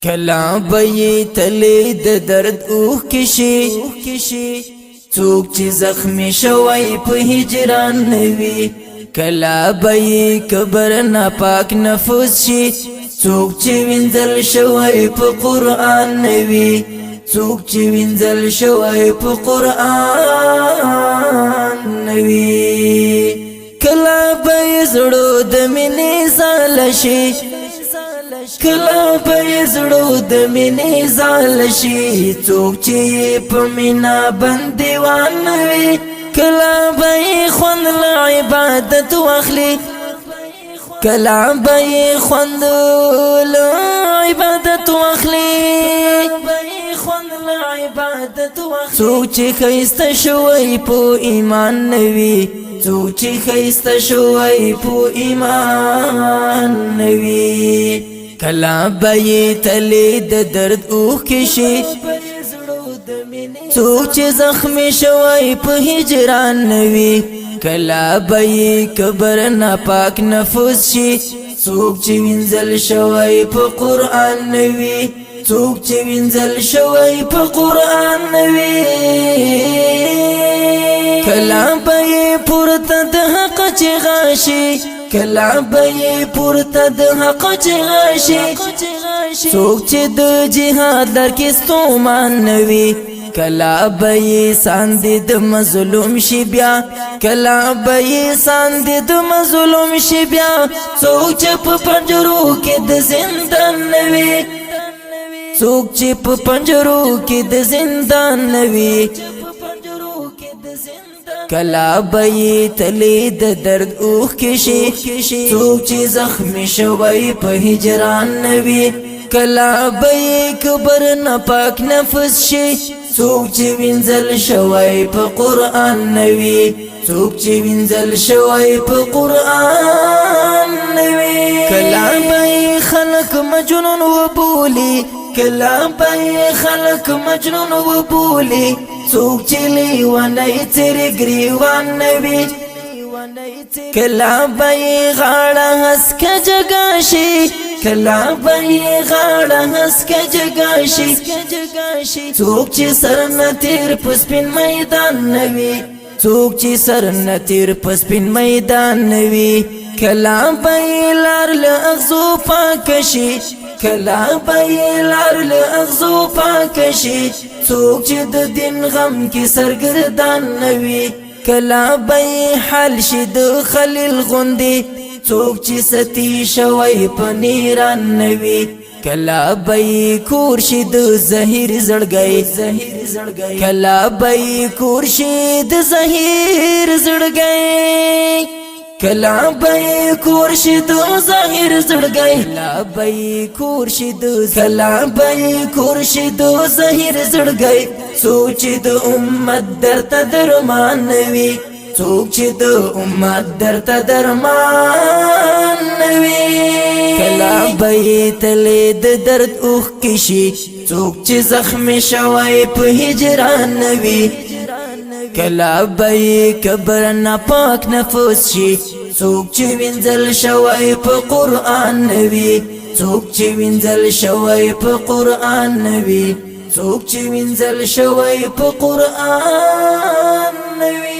کلا بی تلی د درد اوخ کشی څوک چې زخمی شوی په هجران نوی کلا بی کبر ناپاک نفوس شي څوک چې وینځل شوی په قرآن نوی څوک چې وینځل شوی په قرآن نوی کلا بی زړو د مینې زال شي کلا به زړو د مینې زال شي څوک چې په مینا باندې وانوي کلا به خوند له عبادت واخلي کلا به خوند له عبادت واخلي څوک چې ښایسته شوی په ایمان نوي څوک چې ښایسته شوی په ایمان نوي کلا بی تلی د درد اوخ کشی څوک چې زخمی شوی په هجران نوی کلا بی کبر ناپاک نفوس شي څوک چې وینځل شوی په قرآن نوی څوک چې وینځل شوی په قرآن نوی کلا بی پورته د حق چغا شي کلا بی پورته د حق چغا شي څوک چې د جهاد لرکې ستومان نوي کلا بی ساندې د مظلوم شي بیا کلا بی ساندې د مظلوم شي بیا څوک چې په پنجرو کې د زندان نوي څوک چې په پنجرو کې د زندان نوي کلا بی تلی د درد اوخ کشی څوک چې زخمی شوی په هجران نوی کلا بی کبر ناپاک نفس شي څوک چې وینځل شوی په قرآن نوی څوک چې وینځل شوی په قرآن نوی کلا بی خلق مجنون وبولی کلا بی خلق مجنون وبولی څوک چې لیونی تیرې ګریوان نوي کلا بی غاړه هسکه جګا شي کلا بی غاړه هسکه جګا شي څوک چې سر نه تیر په سپین میدان نوي څوک چې سر نه تیر په سپین میدان نوي کلا بی لار له اغزو پاک شي کلا بی لار له اغزو پاک شي څوک چې د دین غم کې سرګردان نوي کلا بی حل شي د خلیل غوندي څوک چې ستی شوی په نیران نوي کلا بی کور شي د زهیر زړګي کلا بی کور شي د زهیر زړګي کلا بی کور شي د زهیر زړګي کلا بی کور شي د زهیر زړګي څوک چې د امت درته درمان نوي څوک چې د امت درته درمان نوي کلا بی تلی د درد اوخ کشي څوک چې زخمی شوی په هجران نوي کلا بی کبر ناپاک نفوس شي څوک چې وینځل شوی په قرآن نوي څوک چې وینځل شوی په قرآن نوي څوک چې وینځل شوی په قرآن نوي